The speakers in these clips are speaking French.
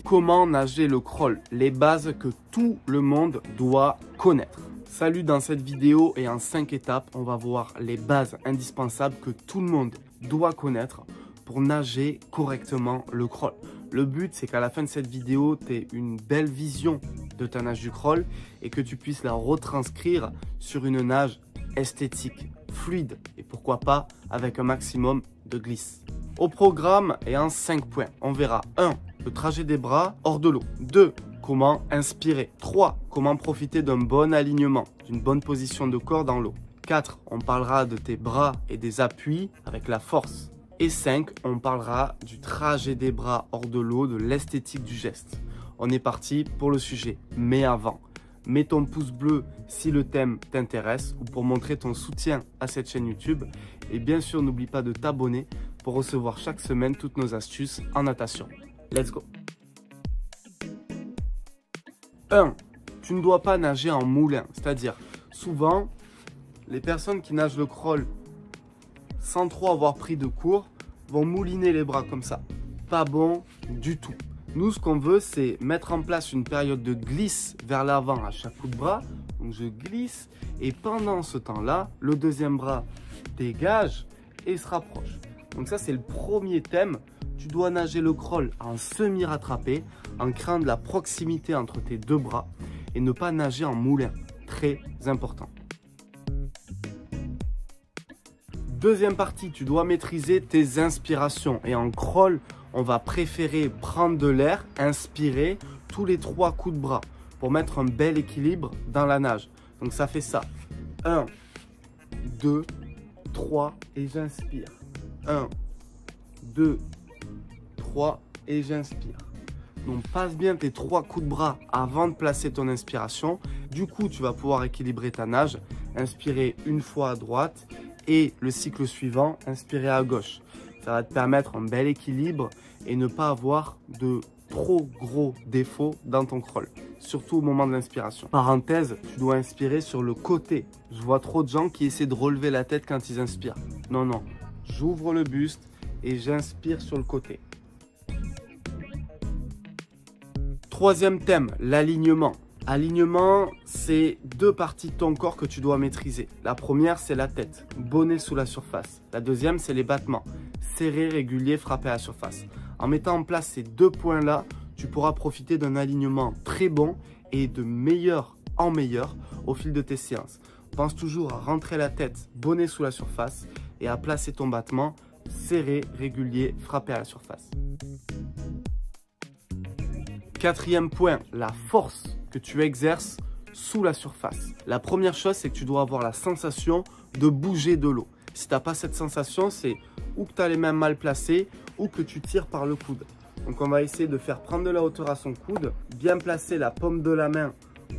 Comment nager le crawl? Les bases que tout le monde doit connaître. Salut, dans cette vidéo et en 5 étapes, on va voir les bases indispensables que tout le monde doit connaître pour nager correctement le crawl. Le but, c'est qu'à la fin de cette vidéo, tu aies une belle vision de ta nage du crawl et que tu puisses la retranscrire sur une nage esthétique, fluide et pourquoi pas avec un maximum de glisse. Au programme et en 5 points, on verra 1. Le trajet des bras hors de l'eau. 2. Comment inspirer. 3. Comment profiter d'un bon alignement, d'une bonne position de corps dans l'eau. 4. On parlera de tes bras et des appuis avec la force. Et 5. On parlera du trajet des bras hors de l'eau, de l'esthétique du geste. On est parti pour le sujet. Mais avant, mets ton pouce bleu si le thème t'intéresse ou pour montrer ton soutien à cette chaîne YouTube. Et bien sûr, n'oublie pas de t'abonner pour recevoir chaque semaine toutes nos astuces en natation. Let's go. 1. Tu ne dois pas nager en moulin. C'est-à-dire, souvent, les personnes qui nagent le crawl sans trop avoir pris de cours vont mouliner les bras comme ça. Pas bon du tout. Nous, ce qu'on veut, c'est mettre en place une période de glisse vers l'avant à chaque coup de bras. Donc, je glisse et pendant ce temps-là, le deuxième bras dégage et se rapproche. Donc ça, c'est le premier thème. Tu dois nager le crawl en semi-rattrapé, en créant de la proximité entre tes deux bras et ne pas nager en moulin. Très important. Deuxième partie, tu dois maîtriser tes inspirations. Et en crawl, on va préférer prendre de l'air, inspirer tous les 3 coups de bras pour mettre un bel équilibre dans la nage. Donc ça fait ça. 1, 2, 3 et j'inspire. 1, 2, 3 et j'inspire. Donc passe bien tes 3 coups de bras avant de placer ton inspiration. Du coup, tu vas pouvoir équilibrer ta nage. Inspirer une fois à droite et le cycle suivant, inspirer à gauche. Ça va te permettre un bel équilibre et ne pas avoir de trop gros défauts dans ton crawl. Surtout au moment de l'inspiration. Parenthèse, tu dois inspirer sur le côté. Je vois trop de gens qui essaient de relever la tête quand ils inspirent. Non, non. J'ouvre le buste et j'inspire sur le côté. Troisième thème, l'alignement. Alignement, c'est 2 parties de ton corps que tu dois maîtriser. La première, c'est la tête, bonnet sous la surface. La deuxième, c'est les battements, serré, régulier, frappé à la surface. En mettant en place ces 2 points-là, tu pourras profiter d'un alignement très bon et de meilleur en meilleur au fil de tes séances. Pense toujours à rentrer la tête, bonnet sous la surface et à placer ton battement serré, régulier, frappé à la surface. Quatrième point, la force que tu exerces sous la surface. La première chose, c'est que tu dois avoir la sensation de bouger de l'eau. Si tu n'as pas cette sensation, c'est ou que tu as les mains mal placées ou que tu tires par le coude. Donc on va essayer de faire prendre de la hauteur à son coude, bien placer la paume de la main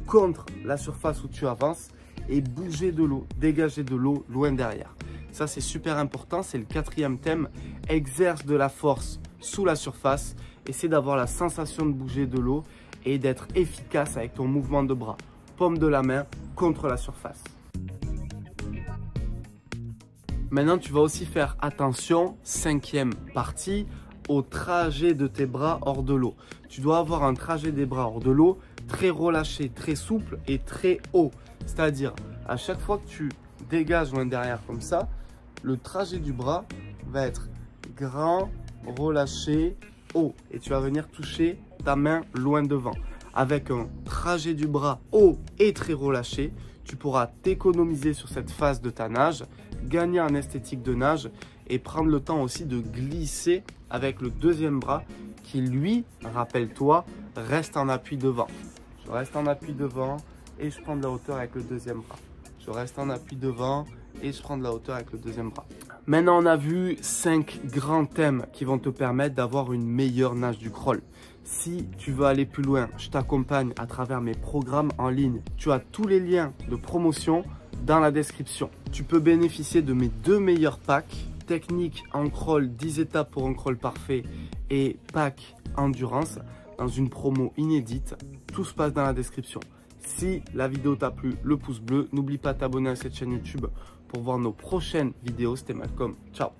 contre la surface où tu avances et bouger de l'eau, dégager de l'eau loin derrière. Ça, c'est super important, c'est le 4e thème. Exerce de la force sous la surface. Essaie d'avoir la sensation de bouger de l'eau et d'être efficace avec ton mouvement de bras. Paume de la main contre la surface. Maintenant, tu vas aussi faire attention, 5e partie, au trajet de tes bras hors de l'eau. Tu dois avoir un trajet des bras hors de l'eau très relâché, très souple et très haut. C'est-à-dire, à chaque fois que tu dégages loin derrière comme ça, le trajet du bras va être grand, relâché, haut. Et tu vas venir toucher ta main loin devant. Avec un trajet du bras haut et très relâché, tu pourras t'économiser sur cette phase de ta nage, gagner en esthétique de nage et prendre le temps aussi de glisser avec le deuxième bras qui, lui, rappelle-toi, reste en appui devant. Je reste en appui devant et je prends de la hauteur avec le deuxième bras. Je reste en appui devant et je prends de la hauteur avec le deuxième bras. Maintenant, on a vu 5 grands thèmes qui vont te permettre d'avoir une meilleure nage du crawl. Si tu veux aller plus loin, je t'accompagne à travers mes programmes en ligne. Tu as tous les liens de promotion dans la description. Tu peux bénéficier de mes 2 meilleurs packs. Technique en crawl, 10 étapes pour un crawl parfait et pack endurance dans une promo inédite. Tout se passe dans la description. Si la vidéo t'a plu, le pouce bleu. N'oublie pas de t'abonner à cette chaîne YouTube pour voir nos prochaines vidéos. C'était Malcolm. Ciao.